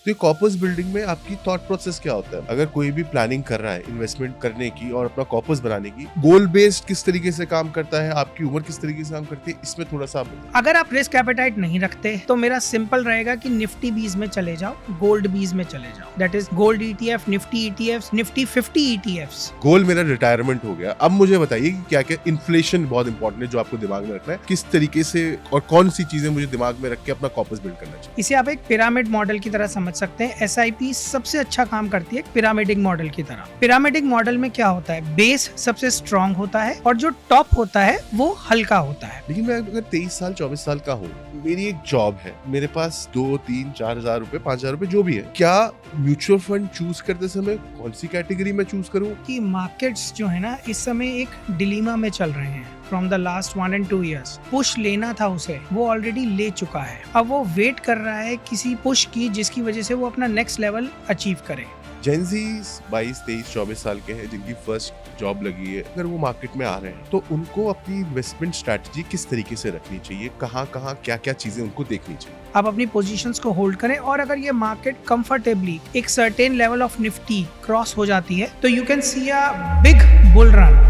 तो ये corpus building में आपकी थॉट प्रोसेस क्या होता है? अगर कोई भी प्लानिंग कर रहा है इन्वेस्टमेंट करने की और अपना कॉर्पस बनाने की, गोल बेस्ड किस तरीके से काम करता है, आपकी उम्र किस तरीके से काम करती है, इसमें थोड़ा सा आप बताइए। अगर आप रिस्क एपेटाइट नहीं रखते तो मेरा सिंपल रहेगा कि निफ्टी बीज में चले जाओ, गोल्ड बीज में चले जाओ, that is gold ETF, Nifty ETF, Nifty 50 ETFs. Goal मेरा रिटायरमेंट हो गया। अब मुझे बताइए कि क्या क्या इन्फ्लेशन बहुत इंपॉर्टेंट है जो आपको दिमाग में रखना है, किस तरीके से और कौन सी चीजें मुझे दिमाग में रख के अपना कॉर्पस बिल्ड करना चाहिए। इसे आप एक पिरामिड मॉडल की तरह समझ सकते हैं। एसआईपी सबसे अच्छा काम करती है पिरामिडिक मॉडल की तरह। पिरामिडिक मॉडल में क्या होता है, बेस सबसे स्ट्रांग होता है और जो टॉप होता है वो हल्का होता है। लेकिन मैं अगर 23 साल 24 साल का हूँ, मेरी एक जॉब है, मेरे पास 2 3 4 हजार रुपए 5 हजार रुपए जो भी है, क्या म्यूचुअल फंड चूज करते समय कौन सी कैटेगरी में चूज करूँ? कि मार्केट्स जो है ना इस समय एक डिलीमा में चल रहे हैं from the last 1 and 2 years। Push लेना था उसे, वो ऑलरेडी ले चुका है। अब वो वेट कर रहा है किसी पुश की जिसकी वजह से वो अपना नेक्स्ट लेवल अचीव करे। जेनजीज 22 23 24 साल के हैं जिनकी फर्स्ट जॉब लगी है, अगर वो मार्केट में आ रहे हैं तो उनको अपनी इन्वेस्टमेंट स्ट्रैटेजी किस तरीके से रखनी चाहिए, कहाँ क्या क्या चीजें उनको देखनी चाहिए? आप अपनी पोजीशंस को होल्ड करें और अगर ये मार्केट कंफर्टेबली एक certain level of Nifty cross हो जाती है तो you can see a big bull run.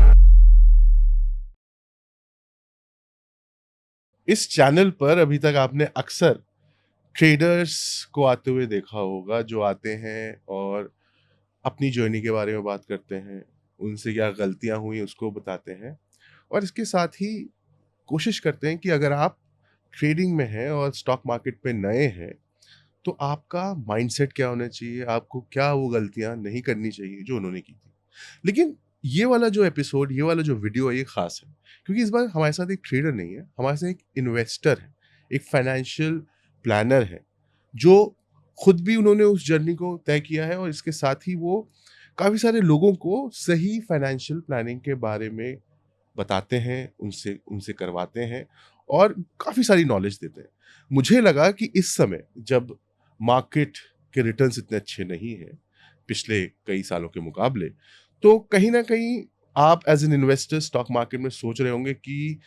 इस चैनल पर अभी तक आपने अक्सर ट्रेडर्स को आते हुए देखा होगा, जो आते हैं और अपनी जर्नी के बारे में बात करते हैं, उनसे क्या गलतियां हुई उसको बताते हैं, और इसके साथ ही कोशिश करते हैं कि अगर आप ट्रेडिंग में हैं और स्टॉक मार्केट पे नए हैं तो आपका माइंडसेट क्या होना चाहिए, आपको क्या वो गलतियां नहीं करनी चाहिए जो उन्होंने की थी। लेकिन ये वाला जो एपिसोड, ये वाला जो वीडियो है, ये खास है क्योंकि इस बार हमारे साथ एक ट्रेडर नहीं है, हमारे साथ एक इन्वेस्टर है, एक फाइनेंशियल प्लानर है, जो खुद भी उन्होंने उस जर्नी को तय किया है और इसके साथ ही वो काफ़ी सारे लोगों को सही फाइनेंशियल प्लानिंग के बारे में बताते हैं, उनसे उनसे करवाते हैं और काफ़ी सारी नॉलेज देते हैं। मुझे लगा कि इस समय जब मार्केट के रिटर्न्स इतने अच्छे नहीं हैं पिछले कई सालों के मुकाबले, तो कहीं न कहीं आप as an investor stock market में सोच रहे होंगे कि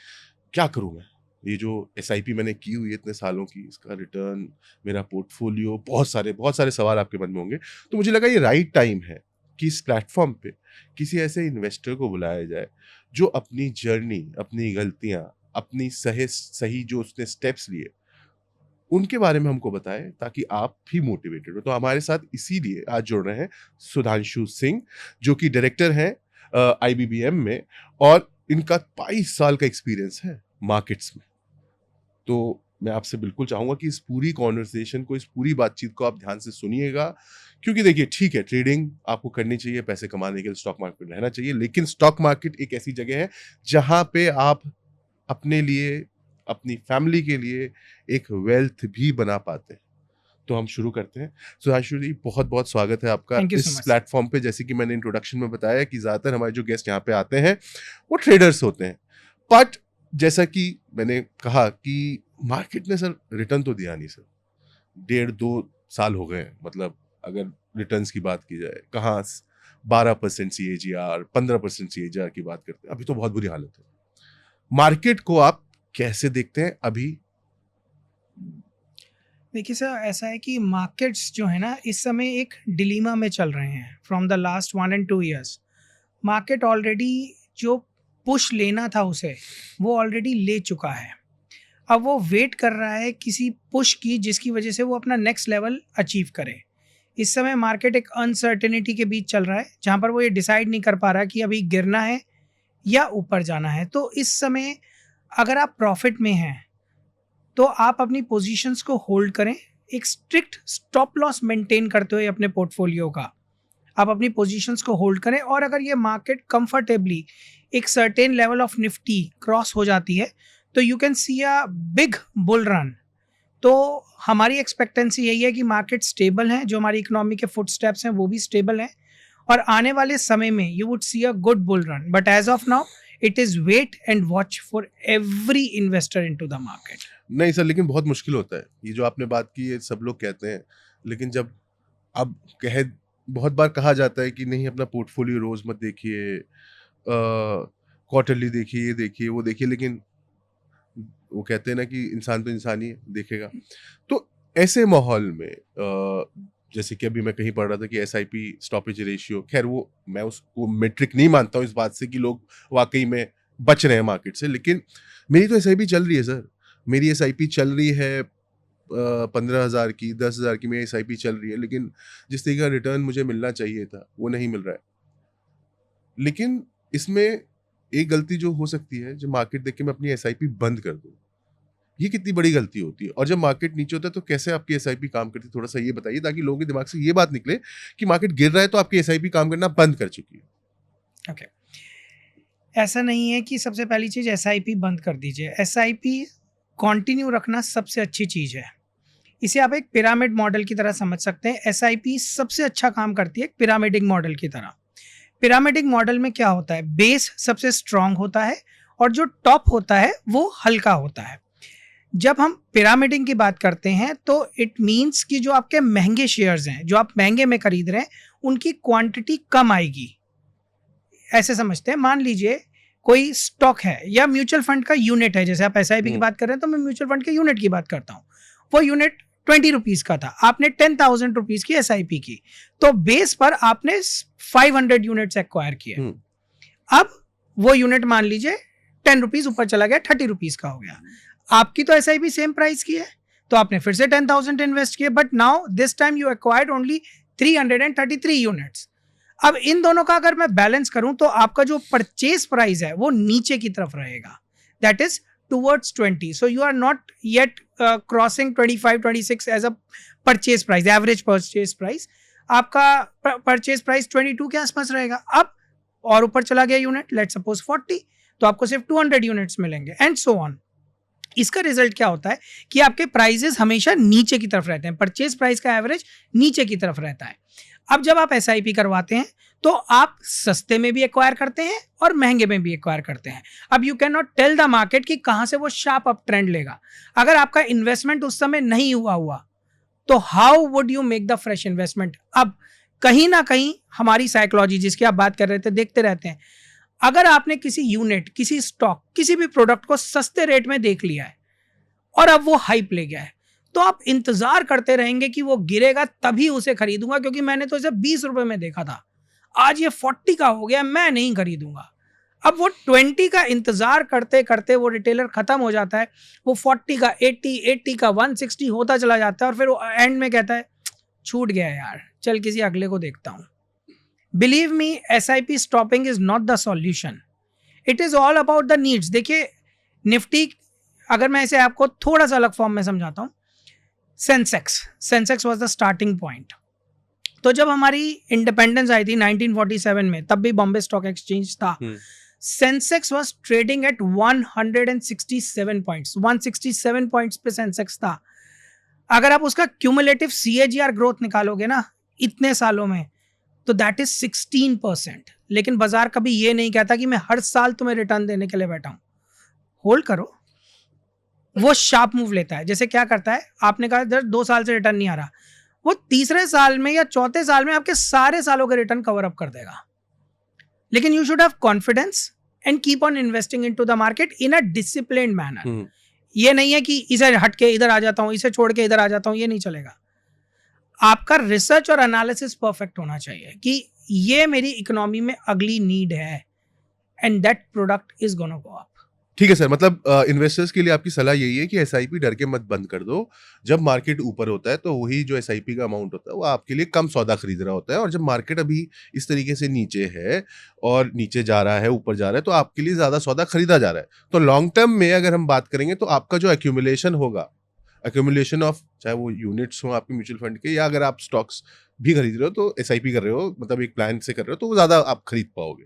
क्या करूँ मैं? ये जो एसआईपी मैंने की हुई है इतने सालों की, इसका रिटर्न, मेरा पोर्टफोलियो, बहुत सारे सवाल आपके मन में होंगे। तो मुझे लगा ये राइट टाइम है कि इस प्लेटफ़ॉर्म पे किसी ऐसे इन्वेस्टर को बुलाया जाए, जो अपनी जर्नी, अपनी गलतियाँ, अपनी सही जो उसने स्टेप्स लिए, उनके बारे में हमको बताएँ ताकि आप भी मोटिवेटेड हो। तो हमारे साथ इसीलिए आज जुड़ रहे हैं सुधांशु सिंह, जो कि डायरेक्टर हैं आईबीबीएम में, और इनका 22 साल का एक्सपीरियंस है मार्केट्स में। तो मैं आपसे बिल्कुल चाहूँगा कि इस पूरी कन्वर्सेशन को, इस पूरी बातचीत को आप ध्यान से सुनिएगा, क्योंकि देखिए ठीक है, ट्रेडिंग आपको करनी चाहिए, पैसे कमाने के लिए स्टॉक मार्केट में रहना चाहिए, लेकिन स्टॉक मार्केट एक ऐसी जगह है जहाँ पे आप अपने लिए, अपनी फैमिली के लिए एक वेल्थ भी बना पाते हैं। तो हम शुरू करते हैं। सुधांशु जी, बहुत-बहुत स्वागत है आपका थैंक यू सो इस मच। प्लेटफ़ॉर्म पे। जैसे कि मैंने इंट्रोडक्शन में बताया कि ज़्यादातर हमारे जो गेस्ट यहाँ पे आते हैं, वो ट्रेडर्स होते हैं। बट जैसा कि मैंने कहा कि मार्केट ने सर रिटर्न तो दिया नहीं सर। 1.5-2 साल हो गए हैं, मतलब अगर रिटर्न्स की बात की जाए, कहाँ स 12% सीएजीआर, 15% सीएजीआर की बात करते हैं। अभी तो बहुत बुरी हालत है। मार्केट को आप कैसे देखते हैं अभी? देखिए सर, ऐसा है कि मार्केट्स जो है ना इस समय एक डिलीमा में चल रहे हैं from the last 1 and 2 years। Market already जो पुश लेना था उसे, वो ऑलरेडी ले चुका है। अब वो वेट कर रहा है किसी पुश की जिसकी वजह से वो अपना नेक्स्ट लेवल अचीव करे। इस समय मार्केट एक अनसर्टेनिटी के बीच चल रहा है जहाँ पर वो ये डिसाइड नहीं कर पा रहा कि अभी गिरना है या ऊपर जाना है। तो इस समय अगर आप प्रॉफिट में हैं तो आप अपनी पोजीशंस को होल्ड करें, एक स्ट्रिक्ट स्टॉप लॉस मेंटेन करते हुए अपने पोर्टफोलियो का आप अपनी पोजीशंस को होल्ड करें और अगर ये मार्केट कंफर्टेबली एक certain level of Nifty cross हो जाती है तो you can see a big bull run. तो हमारी एक्सपेक्टेंसी यही है कि मार्केट स्टेबल है, जो हमारी इकोनॉमी के फुटस्टेप्स हैं वो भी स्टेबल हैं और आने वाले समय में you would see a good bull run. But as of now it is wait and watch for every investor into the market. नहीं सर, लेकिन बहुत मुश्किल होता है। ये जो आपने बात की, ये सब लोग कहते हैं, लेकिन जब अब कहे बहुत बार कहा जाता है कि नहीं, अपना पोर्टफोलियो रोज़ मत देखिए, क्वार्टरली देखिए, ये देखिए, वो देखिए, लेकिन वो कहते हैं ना कि इंसान तो इंसान ही है, देखेगा। तो ऐसे माहौल में जैसे कि अभी मैं कहीं पढ़ रहा था कि एसआईपी स्टॉपेज रेशियो, खैर वो मैं उसको मेट्रिक नहीं मानता हूँ इस बात से कि लोग वाकई में बच रहे हैं मार्केट से, लेकिन मेरी तो एसआईपी चल रही है सर। मेरी एसआईपी चल रही है 15,000 की, 10,000 की मेरी एसआईपी चल रही है, लेकिन जिस तरीके का रिटर्न मुझे मिलना चाहिए था वो नहीं मिल रहा है। लेकिन इसमें एक गलती जो हो सकती है, जब मार्केट देख के मैं अपनी एसआईपी बंद कर दूं, ये कितनी बड़ी गलती होती है। और जब मार्केट नीचे होता है तो कैसे आपकी एसआईपी काम करती है, थोड़ा सा ये बताइए, ताकि लोगों के दिमाग से ये बात निकले कि मार्केट गिर रहा है तो आपकी एसआईपी काम करना बंद कर चुकी है। ओके, ऐसा नहीं है कि सबसे पहली चीज़ एसआईपी बंद कर दीजिए। एसआईपी कंटिन्यू रखना सबसे अच्छी चीज़ है। इसे आप एक पिरामिड मॉडल की तरह समझ सकते हैं। एसआईपी सबसे अच्छा काम करती है एक पिरामिडिक मॉडल की तरह। पिरामिडिक मॉडल में क्या होता है, बेस सबसे स्ट्रांग होता है और जो टॉप होता है वो हल्का होता है। जब हम पिरामिडिंग की बात करते हैं तो इट मीन्स कि जो आपके महंगे शेयर्स हैं, जो आप महंगे में खरीद रहे हैं, उनकी क्वांटिटी कम आएगी। ऐसे समझते हैं, मान लीजिए कोई स्टॉक है या म्यूचुअल फंड का यूनिट है, जैसे आप एसआईपी की बात कर रहे हैं तो मैं म्यूचुअल फंड के यूनिट की बात करता हूँ। वो यूनिट 20 रुपीज का था, आपने 10,000 रुपीज की एसआईपी की, तो बेस पर आपने 500 यूनिट्स एक्वायर किए। अब वो यूनिट मान लीजिए 10 रुपीज ऊपर चला गया, 30 रुपीज का हो गया। आपकी तो एसआईपी सेम प्राइस की है, तो आपने फिर से 10,000 इन्वेस्ट किए, but now this time you acquired only 333 units. अब इन दोनों का अगर मैं बैलेंस करूं तो आपका जो परचेज प्राइस है वो नीचे की तरफ रहेगा, that is towards 20। So you are not yet crossing 25-26 as a purchase price, average purchase price. आपका परचेज प्राइस 22 के आसपास रहेगा। अब और ऊपर चला गया यूनिट, लेट्स सपोज 40, तो आपको सिर्फ 200 यूनिट्स मिलेंगे, एंड सो ऑन। इसका रिजल्ट क्या होता है कि आपके प्राइजेस हमेशा नीचे की तरफ रहते हैं, परचेज प्राइस का एवरेज नीचे की तरफ रहता है। अब जब आप एसआईपी करवाते हैं तो आप सस्ते में भी एक्वायर करते हैं और महंगे में भी एक्वायर करते हैं। अब you can not tell the market कि कहां से वो शार्प अप ट्रेंड लेगा। अगर आपका इन्वेस्टमेंट उस समय नहीं हुआ तो how would you make the fresh investment. अब कहीं ना कहीं हमारी साइकोलॉजी जिसकी आप बात कर रहे थे, देखते रहते हैं, अगर आपने किसी यूनिट, किसी स्टॉक, किसी भी प्रोडक्ट को सस्ते रेट में देख लिया है और अब वो हाइप ले गया है, तो आप इंतजार करते रहेंगे कि वो गिरेगा तभी उसे खरीदूंगा, क्योंकि मैंने तो इसे 20 रुपए में देखा था, आज ये 40 का हो गया, मैं नहीं खरीदूंगा। अब वो 20 का इंतजार करते करते वो रिटेलर खत्म हो जाता है, वो 40 का 80 का 160 होता चला जाता है, और फिर वो एंड में कहता है छूट गया यार, चल किसी अगले को देखता हूं। Believe me, SIP stopping is not the solution, it is all about the needs. देखिए निफ्टी, अगर मैं इसे आपको थोड़ा सा अलग फॉर्म में समझाता हूं, Sensex was the starting point. तो जब हमारी इंडिपेंडेंस आई थी 1947 में, तब भी बॉम्बे स्टॉक एक्सचेंज था। Sensex was trading at 167 points, 167 points पे सेंसेक्स था। अगर आप उसका क्यूमुलेटिव CAGR ग्रोथ निकालोगे ना इतने सालों में, तो दैट इज 16%। लेकिन बाजार कभी ये नहीं कहता कि मैं हर साल तुम्हें रिटर्न देने के लिए बैठा हूं, होल्ड करो। वो शार्प मूव लेता है। जैसे क्या करता है, आपने कहा 2 साल से रिटर्न नहीं आ रहा, वो तीसरे साल में या चौथे साल में आपके सारे सालों के रिटर्न कवर अप कर देगा। लेकिन you should have confidence and keep on investing into the market in a disciplined manner. ये नहीं है कि इसे हट के इधर आ जाता हूं, इसे छोड़ के इधर आ जाता हूं, ये नहीं चलेगा। आपका रिसर्च और एनालिसिस परफेक्ट होना चाहिए कि ये मेरी इकोनॉमी में अगली नीड है, and that product is gonna go up. ठीक है सर, मतलब इन्वेस्टर्स के लिए आपकी सलाह यही है कि एसआईपी डर के मत बंद कर दो। जब मार्केट ऊपर होता है तो वही जो एसआईपी का अमाउंट होता है वो आपके लिए कम सौदा खरीद रहा होता है, और जब मार्केट अभी इस तरीके से नीचे है और नीचे जा रहा है, ऊपर जा रहा है, तो आपके लिए ज़्यादा सौदा खरीदा जा रहा है। तो लॉन्ग टर्म में अगर हम बात करेंगे तो आपका जो एक्यूमुलेशन होगा, एक्यूमुलेशन ऑफ, चाहे वो यूनिट्स हो आपके म्यूचुअल फंड के, या अगर आप स्टॉक्स भी खरीद रहे हो तो एसआईपी कर रहे हो, मतलब एक प्लान से कर रहे हो, तो वो ज़्यादा आप खरीद पाओगे।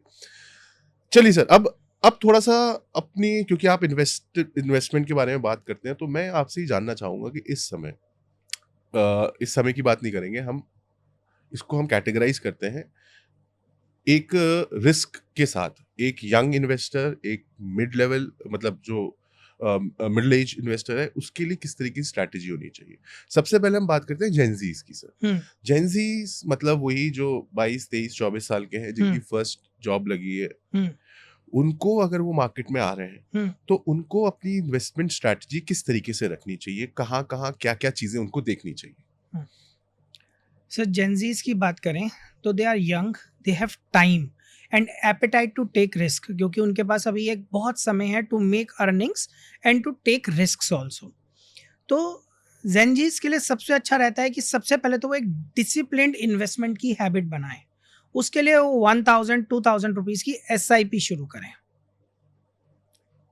चलिए सर, अब थोड़ा सा अपनी, क्योंकि आप इन्वेस्टमेंट के बारे में बात करते हैं, तो मैं आपसे ही जानना चाहूँगा कि इस समय की बात नहीं करेंगे हम, इसको हम कैटेगराइज करते हैं एक रिस्क के साथ। एक यंग इन्वेस्टर, एक मिड लेवल, मतलब जो मिडिल एज इन्वेस्टर है, उसके लिए किस तरीके की स्ट्रैटेजी होनी चाहिए। सबसे पहले हम बात करते हैं जेनजीज की सर। जेनजीज मतलब वही जो 22, 23, 24 साल के हैं, जिनकी फर्स्ट जॉब लगी है, उनको अगर वो मार्केट में आ रहे हैं तो उनको अपनी इन्वेस्टमेंट स्ट्रैटेजी किस तरीके से रखनी चाहिए, कहाँ क्या चीजें उनको देखनी चाहिए। सर जेंजीज की बात करें तो they are young, they have time and appetite to take risk, क्योंकि उनके पास अभी एक बहुत समय है to make earnings and to take risk also. तो जेंजीज के लिए सबसे अच्छा रहता है कि सबसे पहले तो वो एक डिसिप्लिन्ड इन्वेस्टमेंट की हैबिट बनाएं। उसके लिए वो 1000-2000 रुपीज़ की SIP शुरू करें,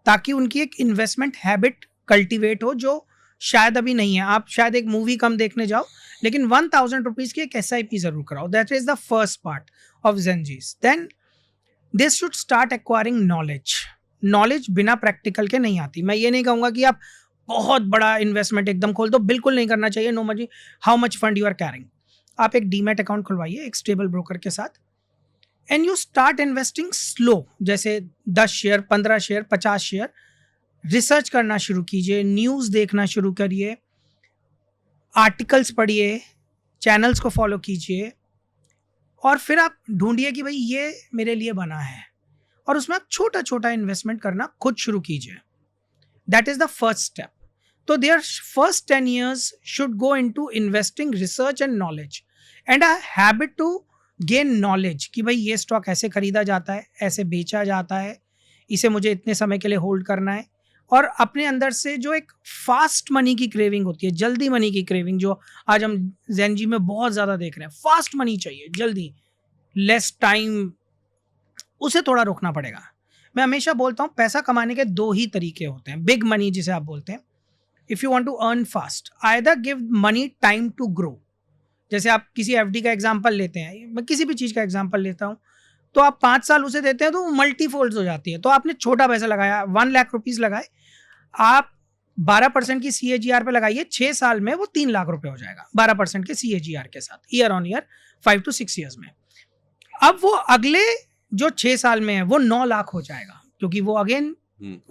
ताकि उनकी एक इन्वेस्टमेंट हैबिट कल्टीवेट हो, जो शायद अभी नहीं है। आप शायद एक मूवी कम देखने जाओ, लेकिन 1000 रुपीज़ की एक SIP ज़रूर कराओ। That is the first part of Gen Zs. Then they should start acquiring knowledge. Knowledge बिना प्रैक्टिकल के नहीं आती। मैं ये नहीं कहूँगा कि आप बहुत बड़ा इन्वेस्टमेंट एकदम खोल दो, बिल्कुल नहीं करना चाहिए। No money how much fund you are carrying. आप एक डीमैट अकाउंट खुलवाइए एक स्टेबल ब्रोकर के साथ and you start investing slow, जैसे 10 शेयर, 15 शेयर, 50 शेयर। रिसर्च करना शुरू कीजिए, न्यूज़ देखना शुरू करिए, आर्टिकल्स पढ़िए, चैनल्स को फॉलो कीजिए और फिर आप ढूंढिए कि भाई ये मेरे लिए बना है, और उसमें आप छोटा छोटा इन्वेस्टमेंट करना खुद शुरू कीजिए। That is the first step. तो their first 10 years should go into investing, research and knowledge and a habit to gain knowledge कि भाई ये स्टॉक ऐसे खरीदा जाता है, ऐसे बेचा जाता है, इसे मुझे इतने समय के लिए होल्ड करना है। और अपने अंदर से जो एक फास्ट मनी की क्रेविंग होती है, जल्दी मनी की क्रेविंग, जो आज हम ज़ेनजी में बहुत ज़्यादा देख रहे हैं, फास्ट मनी चाहिए जल्दी, लेस टाइम, उसे थोड़ा रोकना पड़ेगा। मैं हमेशा बोलता हूँ पैसा कमाने के 2 ही तरीके होते हैं, बिग मनी जिसे आप बोलते हैं। If you want to earn fast, either give money time to grow. जैसे आप किसी FD का एग्जांपल लेते हैं, मैं किसी भी चीज़ का एग्जांपल लेता हूँ, तो आप 5 साल उसे देते हैं तो वो मल्टीफोल्ड्स हो जाती है। तो आपने छोटा पैसा लगाया, 1 लाख रुपीज़ लगाए, आप 12% की CAGR पे लगाइए, 6 साल में वो 3 लाख रुपए हो जाएगा 12% के CAGR के साथ, year on year 5 to 6 years में। अब वो अगले जो 6 साल में है वो 9 लाख हो जाएगा, क्योंकि वो अगेन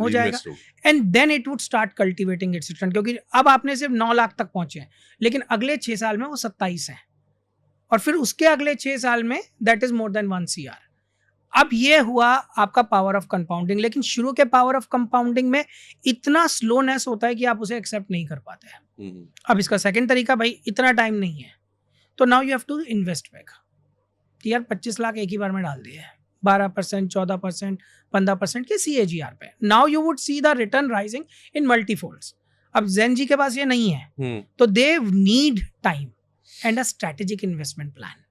हो जाएगा and then it would start cultivating its return, क्योंकि अब आपने सिर्फ 9 लाख तक पहुंचे हैं, लेकिन अगले 6 साल में वो 27 है, और फिर उसके अगले 6 साल में that is more than 1 CR। अब ये हुआ आपका पावर ऑफ कंपाउंडिंग, लेकिन शुरू के पावर ऑफ कंपाउंडिंग में इतना स्लोनेस होता है कि आप उसे एक्सेप्ट नहीं कर पाते हैं। अब इसका सेकंड तरीका, भाई इतना टाइम नहीं है, तो now you have to invest back. यार 25 लाख एक ही बार में डाल दिए, 12%, 14%, 15% के CAGR पे। Now you would see the return rising in multifolds. अब ज़ेनजी के पास ये नहीं है, तो they need time and a strategic investment plan,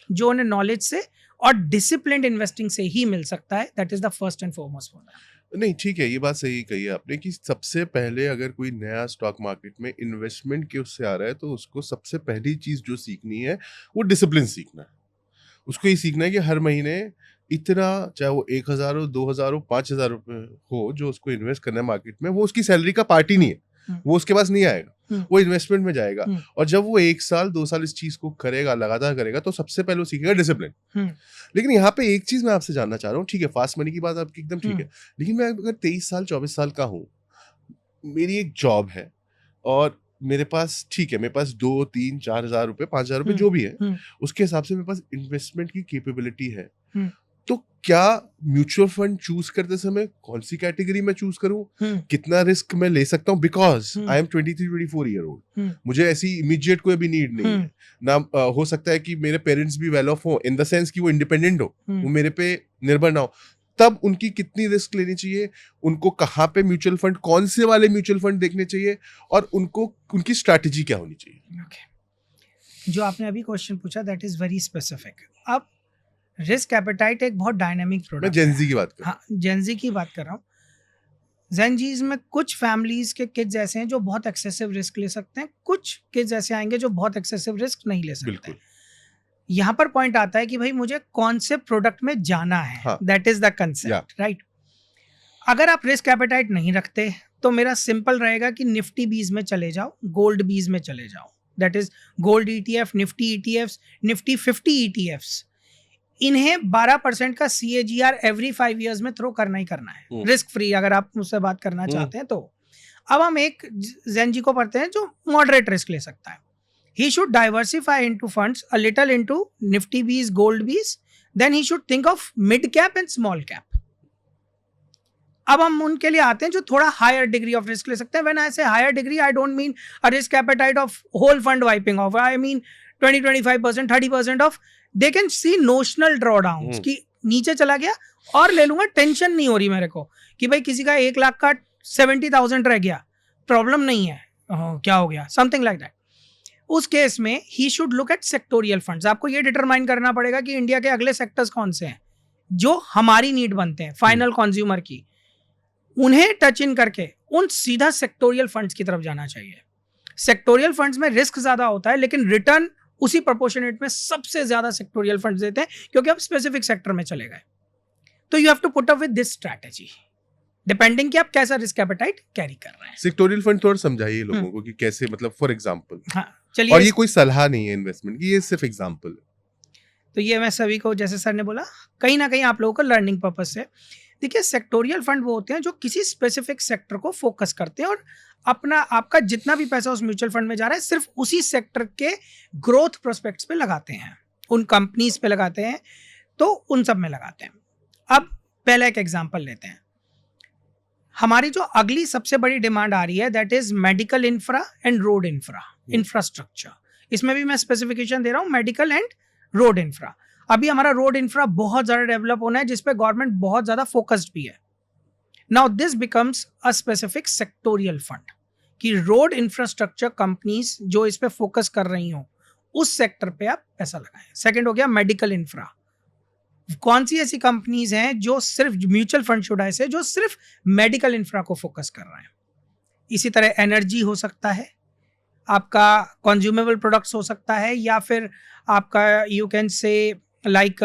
जो उन्हें नॉलेज से और डिसिप्लिन्ड इन्वेस्टिंग से ही मिल सकता है। That is the first and foremost for them. नहीं, ठीक है, ये बात सही कही है आपने कि सबसे पहले अगर कोई नया स्टॉक मार्केट में इन्वेस्टमेंट के उससे आ रहा है, तो उसको सबसे पहली चीज़ जो सीखनी है वो डिसिप्लिन सीखना है। उसको ये सीखना है कि हर महीने इतना, चाहे वो 1000 हो, 2000 हो, 5000 रुपये हो, जो उसको इन्वेस्ट करना है मार्केट में, वो उसकी सैलरी का पार्ट ही नहीं है, वो उसके पास नहीं आएगा, वो इन्वेस्टमेंट में जाएगा। और जब वो 1 साल 2 साल इस चीज को करेगा, लगातार करेगा, तो सबसे पहले वो सीखेगा डिसिप्लिन। लेकिन यहाँ पे एक चीज मैं आपसे जानना चाह रहा हूँ, ठीक है फास्ट मनी की बात आपकी एकदम ठीक है, लेकिन मैं अगर 23 साल 24 साल का हूँ, मेरी एक जॉब है और मेरे पास, ठीक है, मेरे पास 2 3 4 हजार रुपए, 5 हजार रुपए जो भी है, उसके हिसाब से मेरे पास इन्वेस्टमेंट की कैपेबिलिटी है, तो क्या म्यूचुअल फंड चूज करते समय कौन सी कैटेगरी में चूज करूं, कितना रिस्क मैं ले सकता हूं, because I am 23-24 year old, मुझे ऐसी इमीडिएट कोई अभी नीड नहीं है ना। हो सकता है कि मेरे पेरेंट्स भी वेल ऑफ हो, इन द सेंस कि वो इंडिपेंडेंट हो, वो मेरे पे निर्भर ना हो, तब उनकी कितनी रिस्क लेनी चाहिए, उनको कहाँ पे म्यूचुअल फंड, कौन से वाले म्यूचुअल फंड देखने चाहिए, और उनको उनकी स्ट्रैटेजी क्या होनी चाहिए। जो आपने अभी क्वेश्चन पूछा दैट इज वेरी स्पेसिफिक। अब रिस्क एपेटाइट एक बहुत डायनामिक प्रोडक्ट है। मैं जेनजी की बात कर रहा हूँ। हाँ, जेनजी की बात कर रहा हूँ। जेनजीज में कुछ फैमिलीज के किड्स ऐसे हैं जो बहुत एक्सेसिव रिस्क ले सकते हैं, कुछ किड्स ऐसे आएंगे जो बहुत एक्सेसिव रिस्क नहीं ले सकते। यहाँ पर पॉइंट आता है कि भाई मुझे कौन से प्रोडक्ट में जाना है, that is the concept, right. अगर आप रिस्क एपेटाइट नहीं रखते तो मेरा सिंपल रहेगा कि निफ्टी 20 में चले जाओ, गोल्ड 20 में चले जाओ, that is gold ETF, Nifty ETFs, Nifty 50 ETFs। इन्हें 12% का CAGR एवरी 5 years में थ्रो करना ही करना है, रिस्क फ्री, अगर आप मुझसे बात करना चाहते हैं तो। अब हम एक ज़ेनजी को पढ़ते हैं जो मॉडरेट रिस्क ले सकता है। He should diversify into funds, a little into Nifty 20, Gold 20, then he should think of mid cap and small cap. अब हम उनके लिए आते हैं जो थोड़ा हायर डिग्री ऑफ रिस्क ले सकते हैं। When I say higher degree, I don't mean a risk appetite of whole fund wiping off. I mean 20-25%, 30% of, they can see notional drawdown कि नीचे चला गया और ले लूंगा, टेंशन नहीं हो रही मेरे को कि भाई किसी का 1 लाख का 70,000 रह गया, प्रॉब्लम नहीं है, क्या हो गया, समथिंग लाइक दैट। उस केस में he should look at sectoral funds. आपको ये डिटरमाइन करना पड़ेगा कि इंडिया के अगले सेक्टर्स कौन से हैं जो हमारी नीड बनते हैं, फाइनल कंज्यूमर की, उन्हें टच इन करके उन सीधा सेक्टोरियल फंड्स की तरफ जाना चाहिए। सेक्टोरियल फंड्स में रिस्क ज्यादा होता है लेकिन रिटर्न उसी प्रोपोर्शनेट में सबसे ज्यादा सेक्टोरियल फंड्स देते हैं क्योंकि आप स्पेसिफिक सेक्टर में चले गए। तो you have to put up with this strategy depending कि आप कैसा रिस्क एपेटाइट कैरी कर रहे हैं। सेक्टोरियल फंड थोड़ा समझाइए लोगों को कि कैसे, मतलब फॉर एग्जांपल। हाँ चलिए। और ये कोई सलाह नहीं है इन्वेस्टमेंट की, ये सिर्फ एग्जांपल है। तो ये मैं सभी को, जैसे सर ने बोला, कहीं ना कहीं आप लोगों को लर्निंग पर्पज से, देखिए सेक्टोरियल फंड वो होते हैं जो किसी स्पेसिफिक सेक्टर को फोकस करते हैं और अपना आपका जितना भी पैसा उस म्यूचुअल फंड में जा रहा है सिर्फ उसी सेक्टर के ग्रोथ प्रोस्पेक्ट्स पे लगाते हैं, उन कंपनीज पे लगाते हैं, तो उन सब में लगाते हैं। अब पहला एक एग्जांपल लेते हैं। हमारी जो अगली सबसे बड़ी डिमांड आ रही है that is medical infra and road infrastructure. इसमें भी मैं स्पेसिफिकेशन दे रहा हूँ, मेडिकल एंड रोड इंफ्रा। अभी हमारा रोड इंफ्रा बहुत ज्यादा डेवलप होना है जिसपे गवर्नमेंट बहुत ज्यादा फोकस्ड भी है। Now this becomes a specific sectoral fund कि रोड इंफ्रास्ट्रक्चर कंपनीज जो इस पे फोकस कर रही हो उस सेक्टर पे आप पैसा लगाएं। सेकंड हो गया मेडिकल इंफ्रा। कौन सी ऐसी कंपनीज हैं जो सिर्फ, म्यूचुअल फंड शुड ऐसे जो सिर्फ मेडिकल इंफ्रा को फोकस कर रहे हैं। इसी तरह एनर्जी हो सकता है, आपका कंज्यूमेबल प्रोडक्ट्स हो सकता है, या फिर आपका you can say like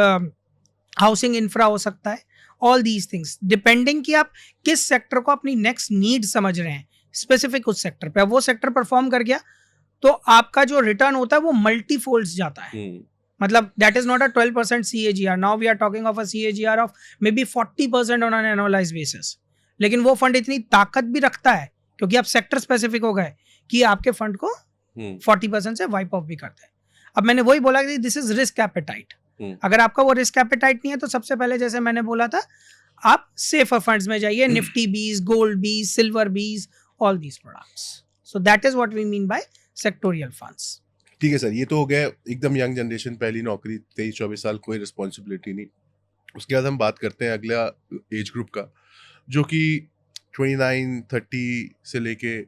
housing infra हो सकता है। ऑल दीज थिंग्स डिपेंडिंग कि आप किस सेक्टर को अपनी नेक्स्ट नीड समझ रहे हैं स्पेसिफिक उस सेक्टर पे। अब वो सेक्टर परफॉर्म कर गया तो आपका जो रिटर्न होता है वो मल्टीफोल्ड्स जाता है। मतलब that is not a 12% CAGR, now we are talking of a CAGR of maybe 40% on an annualize basis. लेकिन वो फंड इतनी ताकत भी रखता है क्योंकि आप सेक्टर स्पेसिफिक हो गए कि आपके फंड को 40% से वाइप ऑफ भी करते हैं। अब मैंने वही बोला कि दिस इज रिस्क एपेटाइट। अगर आपका वो रिस्क एपेटाइट नहीं है तो सबसे पहले, जैसे मैंने बोला था, आप सेफर फंड्स में जाइए, निफ्टी बीज, gold bees, silver bees, all these products. So that is what we mean by sectorial funds. ठीक है सर, ये तो हो गया एकदम यंग जनरेशन, पहली नौकरी, 23-24 साल, कोई रिस्पॉन्सिबिलिटी नहीं। उसके बाद हम बात करते हैं अगला एज ग्रुप का, जो कि 29-30 से लेके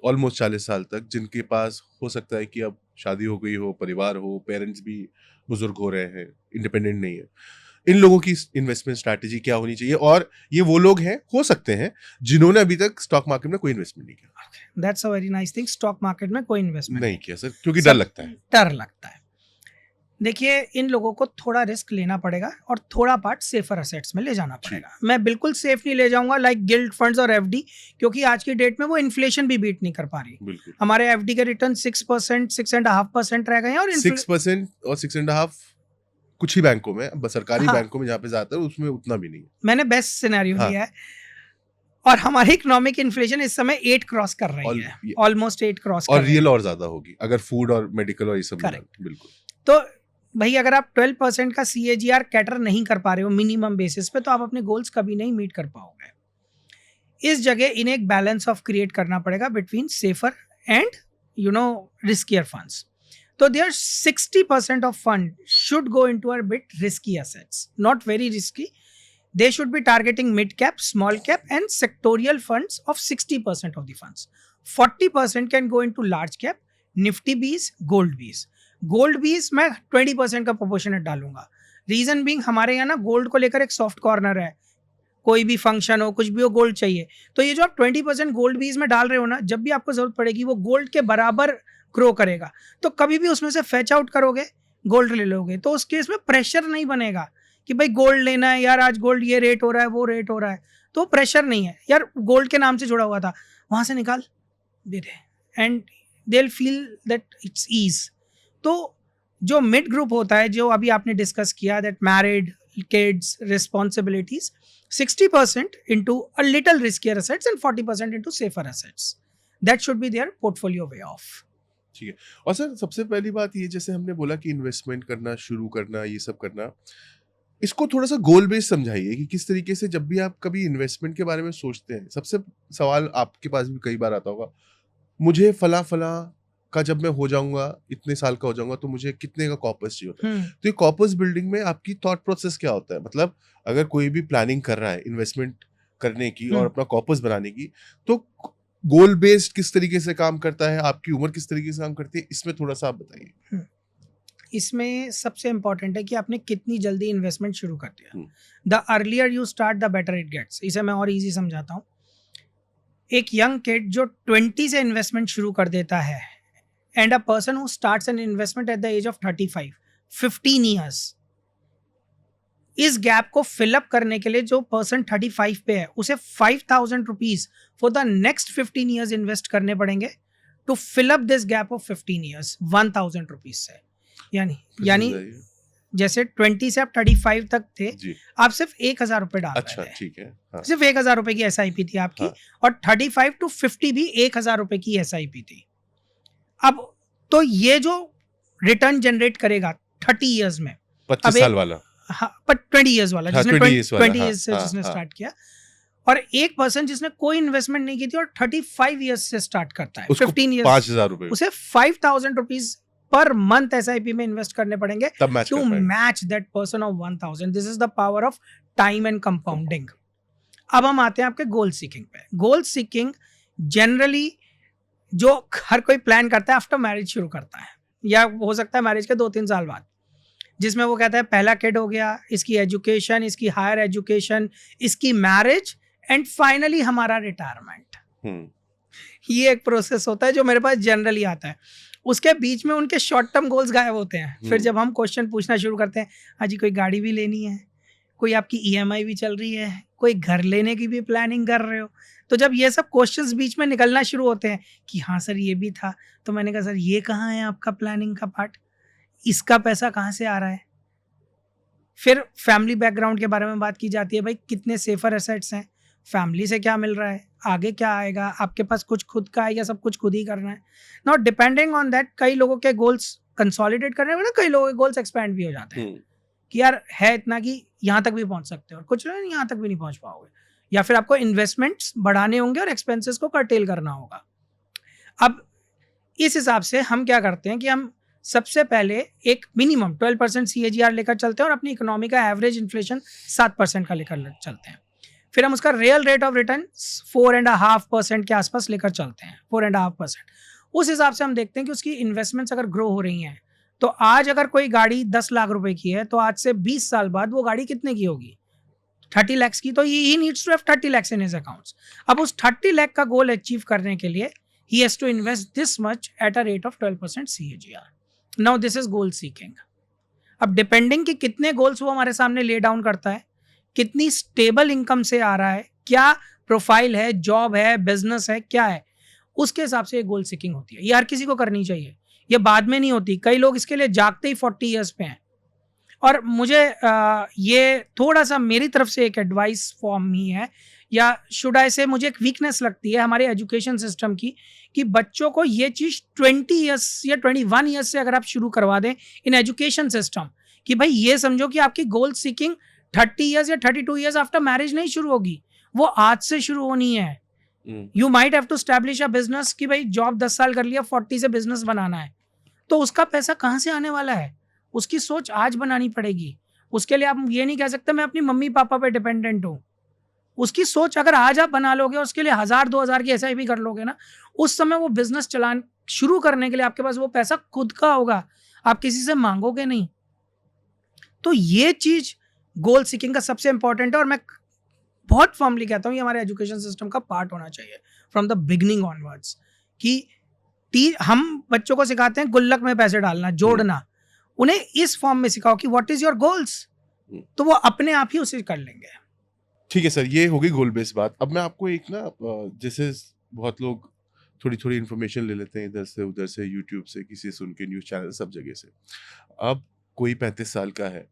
ऑलमोस्ट 40 साल तक, जिनके पास हो सकता है कि अब शादी हो गई हो, परिवार हो, पेरेंट्स भी बुजुर्ग हो रहे हैं, इंडिपेंडेंट नहीं है। इन लोगों की इन्वेस्टमेंट स्ट्रैटेजी क्या होनी चाहिए? और ये वो लोग हैं, हो सकते हैं, जिन्होंने अभी तक स्टॉक मार्केट में कोई इन्वेस्टमेंट नहीं किया। That's a very nice thing. Stock market में कोई इन्वेस्टमेंट नहीं किया सर, क्योंकि डर लगता है। डर लगता है। देखिए, इन लोगों को थोड़ा रिस्क लेना पड़ेगा और थोड़ा पार्ट सेफर एसेट्स में ले जाना पड़ेगा। मैं बिल्कुल सेफ नहीं ले जाऊंगा लाइक गिल्ड फंड्स और FD, क्योंकि आज की डेट में वो इन्फ्लेशन भी बीट नहीं कर पा रही। हमारे FD के रिटर्न 6%, 6.5% रह गए हैं। और 6% और 6.5 कुछ ही बैंकों में, सरकारी बैंकों में जहाँ पे ज्यादातर, उसमें उतना भी नहीं। मैंने बेस्ट सिनेरियो लिया है। और हमारी इकोनॉमिक इन्फ्लेशन इस समय 8 क्रॉस कर रही है, ऑलमोस्ट 8 क्रॉस। और रियल और ज्यादा होगी अगर फूड और मेडिकल और ये सब। बिल्कुल। तो भाई, अगर आप 12% का CAGR कैटर नहीं कर पा रहे हो मिनिमम बेसिस पे, तो आप अपने गोल्स कभी नहीं मीट कर पाओगे। इस जगह इन्हें एक बैलेंस ऑफ क्रिएट करना पड़ेगा between safer and riskier funds. तो there 60% of fund should go into a bit risky assets, not very risky. They should be targeting mid cap, small cap and sectorial funds of 60% of the funds. 40% can go into large cap, Nifty Bs, Gold Bs. Gold Bs मैं 20% का proportionate डालूंगा। Reason being, हमारे यहाँ ना gold को लेकर एक soft corner है। कोई भी फंक्शन हो, कुछ भी हो, गोल्ड चाहिए। तो ये जो आप 20% गोल्ड बीज में डाल रहे हो ना, जब भी आपको जरूरत पड़ेगी वो गोल्ड के बराबर ग्रो करेगा। तो कभी भी उसमें से फैच आउट करोगे, गोल्ड ले लोगे, तो उस केस में प्रेशर नहीं बनेगा कि भाई गोल्ड लेना है यार, आज गोल्ड ये रेट हो रहा है, वो रेट हो रहा है। तो प्रेशर नहीं है यार, गोल्ड के नाम से जुड़ा हुआ था, वहां से निकाल दे दे, and they will feel that it's ease. तो जो मिड ग्रुप होता है, जो अभी आपने डिस्कस किया, that married, kids, responsibilities, 60% into a little riskier assets and 40% into safer assets. That should be their portfolio way off. ठीक है। और सर, सबसे पहली बात ये, जैसे हमने बोला कि इन्वेस्टमेंट करना, शुरू करना, ये सब करना, इसको थोड़ा सा गोल बेस्ड समझाइए कि किस तरीके से जब भी आप कभी इन्वेस्टमेंट के बारे में सोचते हैं, सबसे सवाल आपके पास भी कई बार आता होगा, मुझे फला का जब मैं हो जाऊंगा, इतने साल का हो जाऊंगा, तो मुझे कितने का कॉर्पस चाहिए होता है। हम्म तो ये कॉर्पस बिल्डिंग में आपकी थॉट प्रोसेस क्या होता है? मतलब अगर कोई भी प्लानिंग कर रहा है इन्वेस्टमेंट करने की और हम्म अपना कॉर्पस बनाने की, तो गोल बेस्ड किस तरीके से काम करता है, आपकी उम्र किस तरीके से काम करती है, इसमें थोड़ा सा आप बताइए। हम्म। इसमें सबसे इम्पोर्टेंट है कि आपने कितनी जल्दी इन्वेस्टमेंट शुरू कर दिया। Hmm, the earlier you start the better it gets. इसे मैं और इजी समझाता हूँ। एक यंग किड जो 20 से इन्वेस्टमेंट शुरू कर देता है and a person who starts an investment at the age of 35, 15 years, इस गैप को फिलअप करने के लिए जो पर्सन 35 पे है उसे 5,000 rupees for the next 15 years invest करने पड़ेंगे to fill up this gap of 15 years 1,000 rupees से। यानी फिर से यानी बताइए। जैसे 20 से आप 35 तक थे, जी, आप सिर्फ 1,000 रुपए डाल अच्छा, रहे थे। ठीक है। हाँ, सिर्फ 1,000 रुपए की एसआईपी थी आपकी, हाँ, और 35 टू 50 भी 1,000 रुपए की एसआईपी थी। अब तो ये जो रिटर्न जनरेट करेगा 30 ईयर्स में, 25 अब साल एक, वाला। हाँ, पर 20 ईयर्स वाला हाँ, जिसने 20 years वाला, 20 हाँ, ईयर्स से हाँ, जिसने हाँ। स्टार्ट किया, और एक पर्सन जिसने कोई इन्वेस्टमेंट नहीं की थी और 35 ईयर्स से स्टार्ट करता है, उसको 15 ईयर्स, 5,000 रुपए उसे 5,000 रुपीज पर मंथ एसआईपी में इन्वेस्ट करने पड़ेंगे तब मैच टू कर पाएंगे। Match that person of 1,000। This is the power of time and compounding. अब हम आते हैं आपके गोल सीकिंग पे। गोल सीकिंग जनरली जो हर कोई प्लान करता है आफ्टर मैरिज शुरू करता है, या हो सकता है मैरिज के 2-3 साल बाद, जिसमें वो कहता है पहला किड हो गया, इसकी एजुकेशन, इसकी हायर एजुकेशन, इसकी मैरिज, एंड फाइनली हमारा रिटायरमेंट। हम्म, ये एक प्रोसेस होता है जो मेरे पास जनरली आता है। उसके बीच में उनके शॉर्ट टर्म गोल्स गायब होते हैं। फिर जब हम क्वेश्चन पूछना शुरू करते हैं, हाँ जी कोई गाड़ी भी लेनी है, कोई आपकी ईएमआई भी चल रही है, कोई घर लेने की भी प्लानिंग कर रहे हो, तो जब ये सब क्वेश्चंस बीच में निकलना शुरू होते हैं कि हाँ सर ये भी था, तो मैंने कहा सर ये कहाँ है आपका प्लानिंग का पार्ट, इसका पैसा कहाँ से आ रहा है। फिर फैमिली बैकग्राउंड के बारे में बात की जाती है, भाई कितने सेफर एसेट्स हैं, फैमिली से क्या मिल रहा है, आगे क्या आएगा, आपके पास कुछ खुद का है या सब कुछ खुद ही करना है। नॉट डिपेंडिंग ऑन दैट, कई लोगों के गोल्स कंसोलिडेट करने में ना, कई लोगों के गोल्स एक्सपैंड भी हो जाते हैं कि यार है इतना कि यहाँ तक भी पहुँच सकते हो, और कुछ लोग यहाँ तक भी नहीं पहुँच पाओगे, या फिर आपको इन्वेस्टमेंट्स बढ़ाने होंगे और एक्सपेंसेस को कर्टेल करना होगा। अब इस हिसाब से हम क्या करते हैं कि हम सबसे पहले एक मिनिमम 12% CAGR लेकर चलते हैं और अपनी इकोनॉमी का एवरेज इन्फ्लेशन 7% का लेकर चलते हैं। फिर हम उसका रियल रेट ऑफ रिटर्न 4.5% के आसपास लेकर चलते हैं, 4.5%। उस हिसाब से हम देखते हैं कि उसकी इन्वेस्टमेंट्स अगर ग्रो हो रही हैं, तो आज अगर कोई गाड़ी 10 लाख रुपए की है, तो आज से 20 साल बाद वो गाड़ी कितने की होगी, 30 lakhs की। तो he needs to have 30 lakhs in his accounts. अब उस 30 लाख का गोल अचीव करने के लिए he has to invest this much at a rate of 12% CAGR. Now this is goal seeking. अब डिपेंडिंग कि कितने गोल्स वो हमारे सामने ले डाउन करता है, कितनी स्टेबल इनकम से आ रहा है, क्या प्रोफाइल है, जॉब है, बिजनेस है, क्या है, उसके हिसाब से ये गोल सीकिंग होती है। ये हर किसी को करनी चाहिए, ये बाद में नहीं होती। कई लोग इसके लिए जागते ही 40 ईयर्स पे हैं। और मुझे ये थोड़ा सा मेरी तरफ से एक एडवाइस फॉर्म ही है, या शुड आई से मुझे एक वीकनेस लगती है हमारे एजुकेशन सिस्टम की, कि बच्चों को ये चीज़ 20 ईयर्स या 21 ईयर्स से अगर आप शुरू करवा दें इन एजुकेशन सिस्टम, कि भाई ये समझो कि आपकी गोल सीकिंग 30 ईयर्स या 32 ईयर्स आफ्टर मैरिज नहीं शुरू होगी, वो आज से शुरू होनी है। You might have to establish a business कि भाई जॉब 10 साल कर लिया, 40 से बिजनेस बनाना है, तो उसका पैसा कहाँ से आने वाला है, उसकी सोच आज बनानी पड़ेगी। उसके लिए आप ये नहीं कह सकते मैं अपनी मम्मी पापा पे डिपेंडेंट हूँ। उसकी सोच अगर आज आप बना लोगे, उसके लिए 1,000-2,000 की SIP कर लोगे ना, उस समय वो बिजनेस चलान शुरू करने के लिए आपके पास वो पैसा खुद का होगा, आप किसी से मांगोगे नहीं। तो ये चीज गोल सीकिंग का सबसे इंपॉर्टेंट है, और मैं बहुत फॉर्मली कहता हूँ ये हमारे एजुकेशन सिस्टम का पार्ट होना चाहिए फ्रॉम द बिगनिंग ऑनवर्ड्स, कि हम बच्चों को सिखाते हैं गुल्लक में पैसे डालना, जोड़ना, उन्हें इस फॉर्म में सिखाओ कि व्हाट इज योर गोल्स, तो वो अपने आप ही उसे कर लेंगे। ठीक है सर, ये हो गई गोल बेस्ड बात। अब मैं आपको एक ना जैसे बहुत लोग थोड़ी थोड़ी इन्फॉर्मेशन ले लेते हैं इधर से उधर से, यूट्यूब से, किसी से सुन के, न्यूज़ चैनल, सब जगह से। अब कोई 35 साल का है,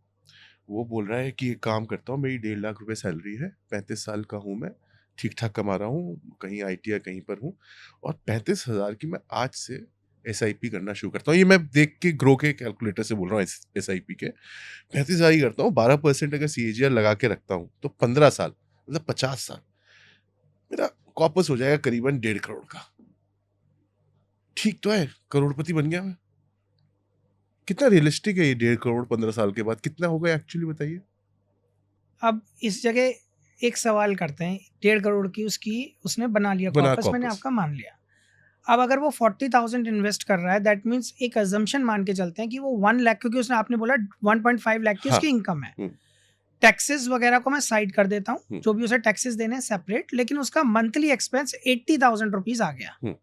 वो बोल रहा है कि एक काम करता हूँ, मेरी 1.5 लाख रुपए सैलरी है, 35 साल का हूँ मैं, ठीक ठाक कमा रहा हूँ, कहीं IT या कहीं पर हूँ, और 35,000 की मैं आज से SIP करना शुरू करता हूँ। ये मैं देख के ग्रो के कैलकुलेटर से बोल रहा हूँ, SIP के 35,000 ही करता हूँ, 12% अगर CAGR लगा के रखता हूँ, तो 15 साल मतलब 50 साल मेरा कॉर्पस हो जाएगा करीबन 1.5 करोड़ का। ठीक तो है, करोड़पति बन गया मैं। कितना रियलिस्टिक है ये 1.5 करोड़ 15 साल के बाद? कितना होगा एक्चुअली बताइए? अब इस जगह एक सवाल करते हैं, 1.5 करोड़ की उसने बना लिया बना कॉर्पस, मैंने कॉर्पस। आपका मान लिया। अब अगर वो 40,000 इन्वेस्ट कर रहा है, दैट मीन्स एक अजम्पशन मान के चलते हैं कि वो 1 लाख, क्योंकि उसने आपने बोला 1.5 लाख की हाँ। उसकी इनकम है। हम्म। टैक्सेस वगैरह को मैं साइड कर देता हूँ, हम्म। जो भी उसे टैक्सेस देने हैं सेपरेट, लेकिन उसका मंथली एक्सपेंस 80,000 रुपीज आ गया। हम्म।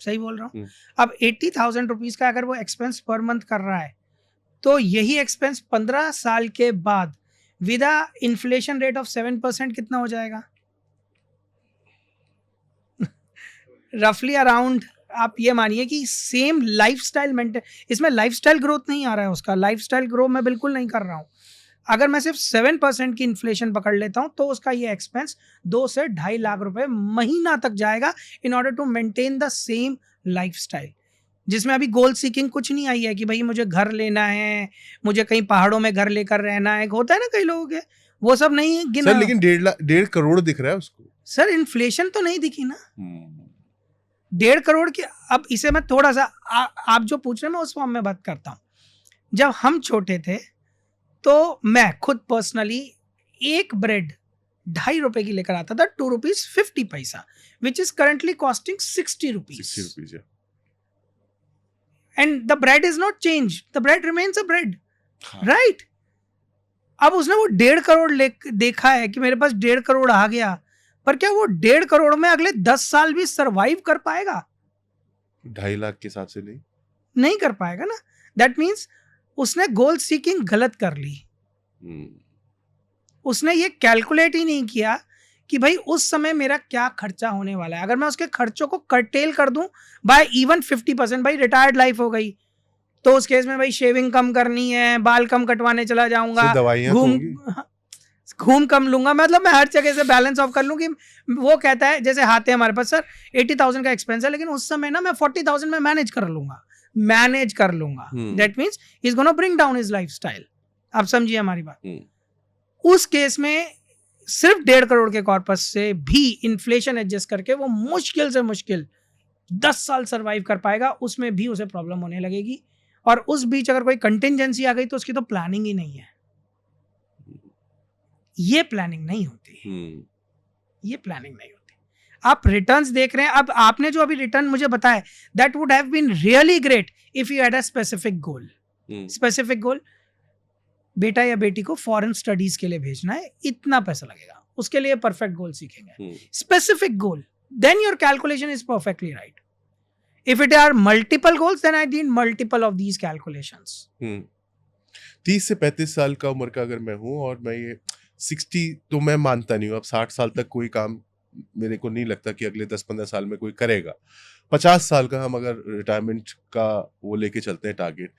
सही बोल रहा हूँ? हम्म। अब 80,000 रुपीज का अगर वो एक्सपेंस पर मंथ कर रहा है, तो यही एक्सपेंस 15 साल के बाद विद इन्फ्लेशन रेट ऑफ 7% कितना हो जाएगा? रफली अराउंड आप ये मानिए कि सेम लाइफस्टाइल मेंटेन, इसमें लाइफस्टाइल ग्रोथ नहीं आ रहा है उसका, लाइफस्टाइल ग्रो मैं बिल्कुल नहीं कर रहा हूँ। अगर मैं सिर्फ 7% की इन्फ्लेशन पकड़ लेता हूँ, तो उसका ये एक्सपेंस 2 से 2.5 लाख रुपए महीना तक जाएगा in order to maintain the same lifestyle, जिसमें अभी गोल सीकिंग कुछ नहीं आई है कि भाई मुझे घर लेना है, मुझे कहीं पहाड़ों में घर लेकर रहना है, होता है ना कई लोगों के, वो सब नहीं गिना। सर लेकिन 1.5 करोड़ दिख रहा है उसको। सर इन्फ्लेशन तो नहीं दिखी ना। हम्म। 1.5 करोड़ की, अब इसे मैं थोड़ा सा आप जो पूछ रहे हैं मैं उस फॉर्म में बात करता हूँ। जब हम छोटे थे तो मैं खुद पर्सनली एक ब्रेड 2.5 रुपए की लेकर आता था, 2 rupees 50 paisa, which is currently costing 60 rupees. 60 rupees है। And the bread is not change, the bread remains a bread, हाँ। राइट? अब उसने वो 1.5 करोड़ देखा है कि मेरे पास 1.5 करोड़ आ गया, पर क्या वो 1.5 करोड़ में अगले 10 साल भी सरवाइव कर पाएगा? 2.5 लाख के हिसाब से नहीं। नहीं कर पाएगा ना। दैट मीन्स उसने गोल सीकिंग गलत कर ली। उसने ये कैलकुलेट ही नहीं किया कि भाई उस समय मेरा क्या खर्चा होने वाला है। अगर मैं उसके खर्चों को कर्टेल कर दूं बाय इवन 50%, भाई रिटायर्ड लाइफ हो गई, तो उस केस में भाई शेविंग कम करनी है, बाल कम कटवाने चला जाऊंगा, दवाइयां तो होंगी। घूम कम लूंगा, मतलब मैं हर जगह से बैलेंस ऑफ कर लूं। कि वो कहता है जैसे हाथ है हमारे पास, सर 80,000 का एक्सपेंस है, लेकिन उस समय ना मैं 40,000 में मैनेज कर लूंगा। That means he is gonna bring down his lifestyle. आप समझिए हमारी बात। उस केस में सिर्फ 1.5 करोड़ के कॉर्पस से भी इन्फ्लेशन एडजस्ट करके वो मुश्किल से मुश्किल 10 साल सरवाइव कर पाएगा, उसमें भी उसे प्रॉब्लम होने लगेगी। और उस बीच अगर कोई कंटिंजेंसी आ गई तो उसकी तो प्लानिंग ही नहीं है। ये प्लानिंग नहीं होती, ये प्लानिंग नहीं होती। आप रिटर्न्स देख रहे हैं, अब आपने जो अभी रिटर्न मुझे बताया, that would have been really great if you had a specific goal. Specific goal, बेटा या बेटी को फॉरेन स्टडीज के लिए भेजना है, इतना पैसा लगेगा, उसके लिए परफेक्ट गोल सीखेंगे। Specific goal, then your calculation is perfectly right. If it are multiple goals, then I need multiple of these calculations. 30 से 35 साल का उम्र का अगर मैं हूँ और मैं ये 60 तो मैं मानता नहीं हूँ, अब 60 साल तक कोई काम मेरे को नहीं लगता कि अगले 10-15 साल में कोई करेगा। 50 साल का हम अगर रिटायरमेंट का वो लेके चलते हैं टारगेट,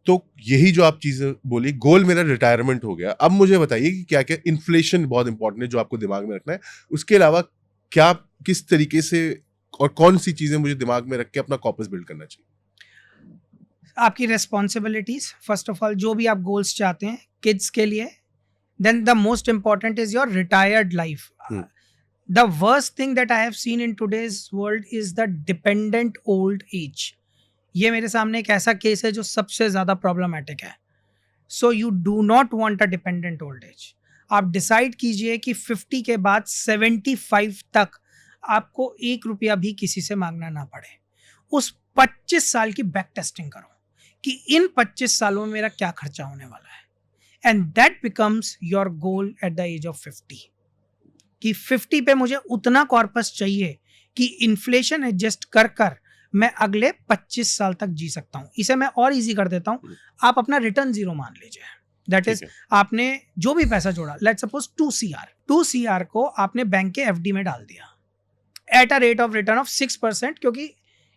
तो यही जो आप चीजें बोली, गोल मेरा रिटायरमेंट हो गया। अब मुझे बताइए कि क्या क्या, इन्फ्लेशन बहुत इंपॉर्टेंट है जो आपको दिमाग में रखना है, उसके अलावा क्या किस तरीके से और कौन सी चीजें मुझे दिमाग में रख के अपना कॉर्पस बिल्ड करना चाहिए? आपकी रेस्पॉन्सिबिलिटीज, फर्स्ट ऑफ ऑल जो भी आप गोल्स चाहते हैं किड्स के लिए, then the most important is your retired life. The worst thing that I have seen in today's world is the dependent old age. ये मेरे सामने एक ऐसा केस है जो सबसे ज्यादा प्रॉब्लमैटिक है। So you do not want a dependent old as. आप डिसाइड कीजिए कि 50 के बाद 75 तक आपको 1 रुपया भी किसी से मांगना ना पड़े। उस 25 साल की बैक टेस्टिंग करो कि इन 25 सालों में मेरा क्या खर्चा होने वाला है, and that becomes your goal at the age of 50। कि 50 पे मुझे उतना कॉर्पस चाहिए कि इन्फ्लेशन एडजस्ट कर कर मैं अगले 25 साल तक जी सकता हूं। इसे मैं और इजी कर देता हूं, आप अपना रिटर्न 0 मान लीजिए। दैट इज, आपने जो भी पैसा जोड़ा, लेट्स सपोज 2 CR को आपने बैंक के FD में डाल दिया at a rate of return of 6%, क्योंकि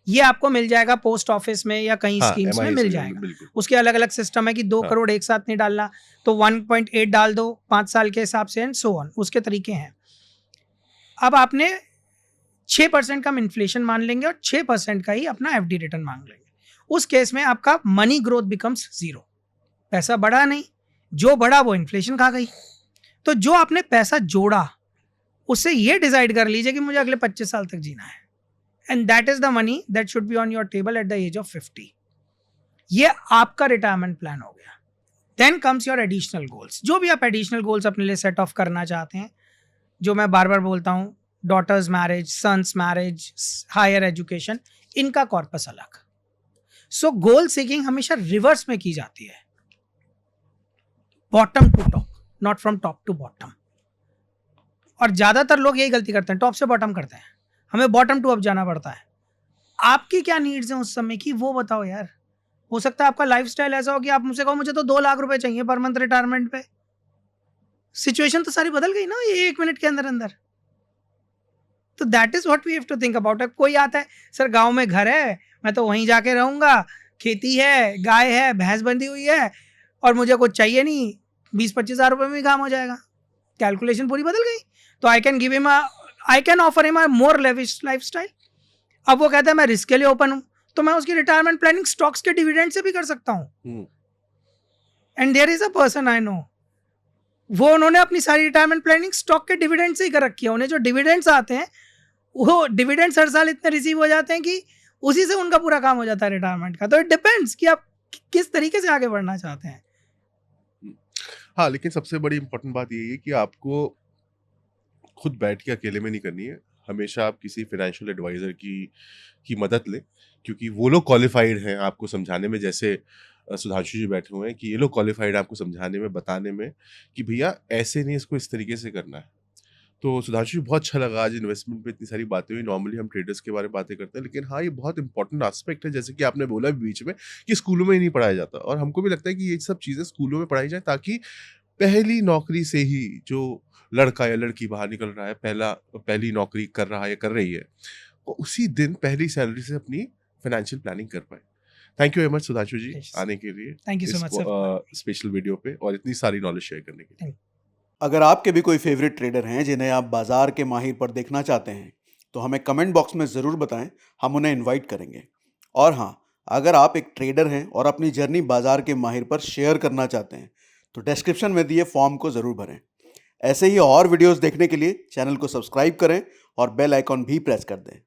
ये आपको मिल जाएगा पोस्ट ऑफिस में या कहीं स्कीम्स में मिल जाएगा। उसके अलग अलग सिस्टम है कि 2 करोड़ एक साथ नहीं डालना, तो 1.8 डाल दो 5 साल के हिसाब से, एंड सो ऑन, उसके तरीके हैं। अब आपने 6% का हम इन्फ्लेशन मान लेंगे और 6% का ही अपना FD रिटर्न मांग लेंगे। उस केस में आपका मनी ग्रोथ बिकम्स 0। पैसा बढ़ा नहीं, जो बढ़ा वो इन्फ्लेशन खा गई। तो जो आपने पैसा जोड़ा उससे ये डिसाइड कर लीजिए कि मुझे अगले 25 साल तक जीना है, and that is the money that should be on your table at the age of 50. ये आपका रिटायरमेंट प्लान हो गया. Then comes your additional goals. जो भी आप एडिशनल गोल्स अपने लिए सेट ऑफ करना चाहते हैं, जो मैं बार बार बोलता हूँ, daughter's marriage, son's marriage, higher education, इनका कॉर्पस अलग. सो गोल सीकिंग हमेशा रिवर्स में की जाती है, bottom to top, not from top to bottom. और ज्यादातर लोग यही गलती करते हैं, टॉप से बॉटम करते हैं. हमें बॉटम टू अप जाना पड़ता है. आपकी क्या नीड्स हैं उस समय की, वो बताओ यार. हो सकता है आपका लाइफस्टाइल ऐसा हो कि आप मुझसे कहो मुझे तो 2 लाख रुपए चाहिए पर मंथ रिटायरमेंट पे. सिचुएशन तो सारी बदल गई ना ये 1 मिनट के अंदर अंदर. तो that is what we have to think about. कोई आता है, सर गांव में घर है, मैं तो वहीं जाके रहूंगा, खेती है, गाय है, भैंस बंधी हुई है और मुझे कुछ चाहिए नहीं, 20-25 हज़ार रुपये में भी काम हो जाएगा. कैलकुलेशन पूरी बदल गई. तो I can offer him a more lavish lifestyle. अब वो कहता है मैं रिस्क के लिए ओपन हूं, तो मैं उसकी रिटायरमेंट प्लानिंग स्टॉक्स के डिविडेंड से भी कर सकता हूं. And there is a person I know, वो उन्होंने अपनी सारी रिटायरमेंट प्लानिंग स्टॉक के डिविडेंड से ही कर रखी है. उन्हें जो डिविडेंड्स आते हैं वो डिविडेंड्स हर साल इतने रिसीव हो जाते हैं कि उसी से उनका पूरा काम हो जाता है रिटायरमेंट का. तो इट डिपेंड्स कि आप किस तरीके से आगे बढ़ना चाहते हैं. हाँ, लेकिन सबसे बड़ी इम्पोर्टेंट बात यही है कि आपको खुद बैठ के अकेले में नहीं करनी है. हमेशा आप किसी फाइनेंशियल एडवाइज़र की मदद लें, क्योंकि वो लोग क्वालिफ़ाइड हैं आपको समझाने में. जैसे सुधांशु जी बैठे हुए हैं कि ये लोग क्वालिफ़ाइड हैं आपको समझाने में, बताने में कि भैया ऐसे नहीं, इसको इस तरीके से करना है. तो सुधांशु जी, बहुत अच्छा लगा आज इन्वेस्टमेंट पे इतनी सारी बातें हुई. नॉर्मली हम ट्रेडर्स के बारे में बातें करते हैं, लेकिन हाँ, ये बहुत इंपॉर्टेंट एस्पेक्ट है, जैसे कि आपने बोला बीच में, कि स्कूलों में ही नहीं पढ़ाया जाता. और हमको भी लगता है कि ये सब चीज़ें स्कूलों में पढ़ाई जाए, ताकि पहली नौकरी से ही जो लड़का या लड़की बाहर निकल रहा है, पहली नौकरी कर रहा है या कर रही है, वो उसी दिन पहली सैलरी से अपनी फाइनेंशियल प्लानिंग कर पाए. Thank you very much Sudhanshu ji Yes. आने के लिए, thank you so much sir. Special video पे और इतनी सारी नॉलेज शेयर करने के लिए. अगर आपके भी कोई फेवरेट ट्रेडर हैं जिन्हें आप बाजार के माहिर पर देखना चाहते हैं तो हमें कमेंट बॉक्स में ज़रूर बताएं, हम उन्हें इनवाइट करेंगे. और हाँ, अगर आप एक ट्रेडर हैं और अपनी जर्नी बाजार के माहिर पर शेयर करना चाहते हैं तो डिस्क्रिप्शन में दिए फॉर्म को ज़रूर भरें. ऐसे ही और वीडियोस देखने के लिए चैनल को सब्सक्राइब करें और बेल आइकॉन भी प्रेस कर दें.